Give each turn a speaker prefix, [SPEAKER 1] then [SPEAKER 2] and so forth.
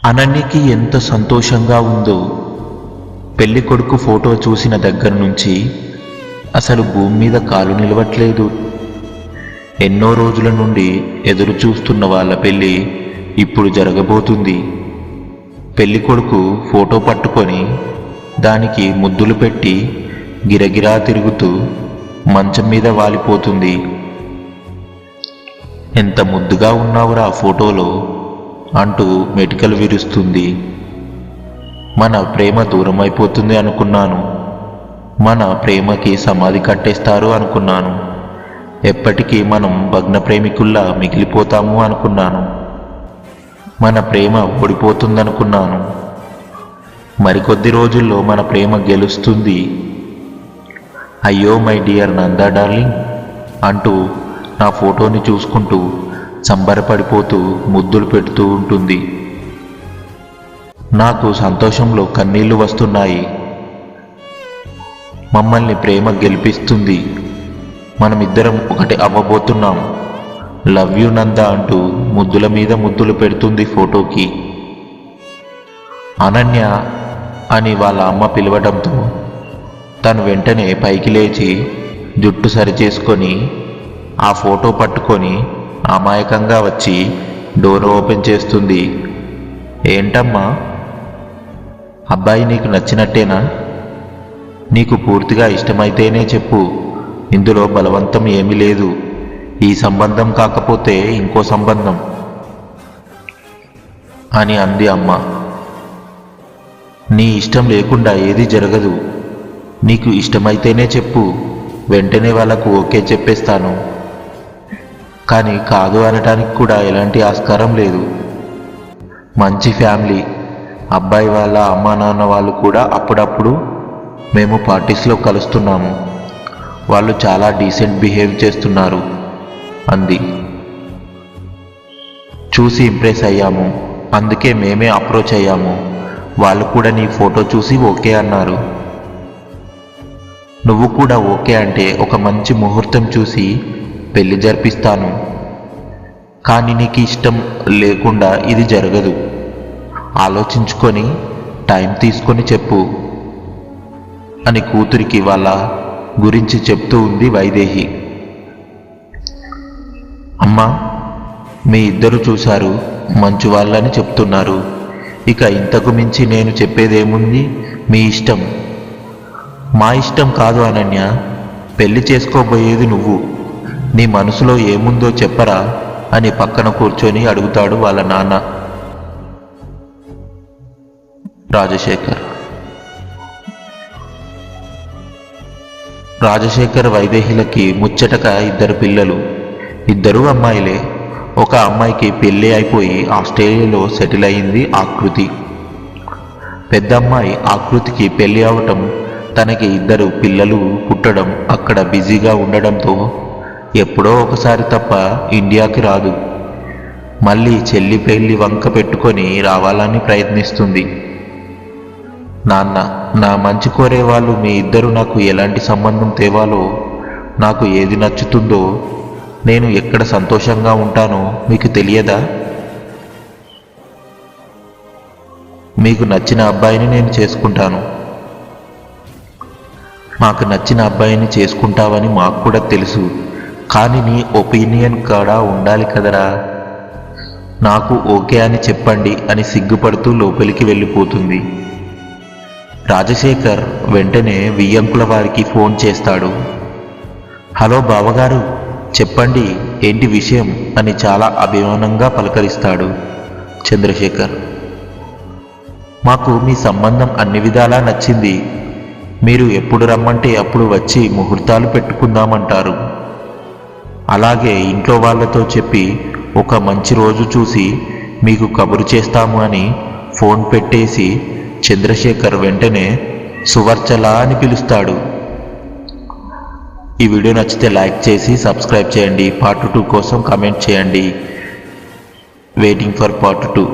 [SPEAKER 1] అనన్యకి ఎంత సంతోషంగా ఉందో. పెళ్లి కొడుకు ఫోటో చూసిన దగ్గర నుంచి అసలు భూమి మీద కాలు నిలవట్లేదు. ఎన్నో రోజుల నుండి ఎదురు చూస్తున్న వాళ్ళ పెళ్లి ఇప్పుడు జరగబోతుంది. పెళ్లి కొడుకు ఫోటో పట్టుకొని దానికి ముద్దులు పెట్టి గిరగిరా తిరుగుతూ మంచం మీద వాలిపోతుంది. ఎంత ముద్దుగా ఉన్నావురా ఫోటోలో అంటూ మెటికలు విరుస్తుంది. మన ప్రేమ దూరం అయిపోతుంది అనుకున్నాను. మన ప్రేమకి సమాధి కట్టేస్తారు అనుకున్నాను. ఎప్పటికీ మనం భగ్న ప్రేమికుల్లా మిగిలిపోతాము అనుకున్నాను. మన ప్రేమ ఓడిపోతుందనుకున్నాను. మరికొద్ది రోజుల్లో మన ప్రేమ గెలుస్తుంది. అయ్యో మై డియర్ నందా డార్లింగ్ అంటూ నా ఫోటోని చూసుకుంటూ సంబరపడిపోతూ ముద్దులు పెడుతూ ఉంటుంది. నాకు సంతోషంలో కన్నీళ్లు వస్తున్నాయి. మమ్మల్ని ప్రేమ గెలిపిస్తుంది. మనమిద్దరం ఒకటి అవ్వబోతున్నాం. లవ్ యూ నందా అంటూ ముద్దుల మీద ముద్దులు పెడుతుంది ఫోటోకి. అనన్య అని వాళ్ళ అమ్మ పిలవడంతో తను వెంటనే పైకి లేచి జుట్టు సరిచేసుకొని ఆ ఫోటో పట్టుకొని అమాయకంగా వచ్చి డోర్ ఓపెన్ చేస్తుంది. ఏంటమ్మా, అబ్బాయి నీకు నచ్చినట్టేనా? నీకు పూర్తిగా ఇష్టమైతేనే చెప్పు. ఇందులో బలవంతం ఏమీ లేదు. ఈ సంబంధం కాకపోతే ఇంకో సంబంధం అని అంది అమ్మ. నీ ఇష్టం లేకుండా ఏది జరగదు. నీకు ఇష్టమైతేనే చెప్పు. వెంటనే వాళ్ళకు ఓకే చెప్పేస్తాను. కానీ కాదు అనటానికి కూడా ఎలాంటి ఆస్కారం లేదు. మంచి ఫ్యామిలీ. అబ్బాయి వాళ్ళ అమ్మా నాన్న వాళ్ళు కూడా అప్పుడప్పుడు మేము పార్టీస్లో కలుస్తున్నాము. వాళ్ళు చాలా డీసెంట్ బిహేవ్ చేస్తున్నారు అంది. చూసి ఇంప్రెస్ అయ్యాము. అందుకే మేమే అప్రోచ్ అయ్యాము. వాళ్ళు కూడా నీ ఫోటో చూసి ఓకే అన్నారు. నువ్వు కూడా ఓకే అంటే ఒక మంచి ముహూర్తం చూసి పెళ్లి జరిపిస్తాను. కానీ నీకు ఇష్టం లేకుండా ఇది జరగదు. ఆలోచించుకొని టైం తీసుకొని చెప్పు అని కూతురికి వాళ్ళ గురించి చెప్తూ ఉంది వైదేహి. అమ్మా, మీ ఇద్దరు చూశారు, మంచు వాళ్ళని చెప్తున్నారు. ఇక ఇంతకు మించి నేను చెప్పేదేముంది? మీ ఇష్టం. మా ఇష్టం కాదు అనన్య. పెళ్లి చేసుకోబోయేది నువ్వు. నీ మనసులో ఏముందో చెప్పరా అని పక్కన కూర్చొని అడుగుతాడు వాళ్ళ నాన్న. రాజశేఖర్ వైదేహిలకి ముచ్చటగా ఇద్దరు పిల్లలు. ఇద్దరూ అమ్మాయిలే. ఒక అమ్మాయికి పెళ్ళి అయిపోయి ఆస్ట్రేలియాలో సెటిల్ అయింది ఆకృతి. పెద్ద అమ్మాయి ఆకృతికి పెళ్ళి అవటం, తనకి ఇద్దరు పిల్లలు పుట్టడం, అక్కడ బిజీగా ఉండడంతో ఎప్పుడో ఒకసారి తప్ప ఇండియాకి రాదు. మళ్ళీ చెల్లి పెళ్లి వంక పెట్టుకొని రావాలని ప్రయత్నిస్తుంది. నాన్న, నా మంచి కోరే వాళ్ళు మీ ఇద్దరు నాకు ఎలాంటి సంబంధం తేవాలో, నాకు ఏది నచ్చుతుందో, నేను ఎక్కడ సంతోషంగా ఉంటానో మీకు తెలియదా? మీకు నచ్చిన అబ్బాయిని నేను చేసుకుంటాను. మాకు నచ్చిన అబ్బాయిని చేసుకుంటావని మాకు కూడా తెలుసు. కానీ నీ ఒపీనియన్ కూడా ఉండాలి కదరా. నాకు ఓకే అని చెప్పండి అని సిగ్గుపడుతూ లోపలికి వెళ్ళిపోతుంది. రాజశేఖర్ వెంటనే వియ్యంకుల వారికి ఫోన్ చేస్తాడు. హలో బావగారు, చెప్పండి ఏంటి విషయం అని చాలా అభిమానంగా పలకరిస్తాడు చంద్రశేఖర్. మాకు మీ సంబంధం అన్ని విధాలా నచ్చింది. మీరు ఎప్పుడు రమ్మంటే అప్పుడు వచ్చి ముహూర్తాలు పెట్టుకుందామంటారు. అలాగే ఇంట్లో వాళ్ళతో చెప్పి ఒక మంచి రోజు చూసి మీకు కబురు చేస్తాము అని ఫోన్ పెట్టేసి చంద్రశేఖర్ వెంటనే సువర్చల అని పిలుస్తాడు. ఈ వీడియో నచ్చితే లైక్ చేసి సబ్స్క్రైబ్ చేయండి. పార్ట్ 2 కోసం కామెంట్ చేయండి. Waiting for part 2.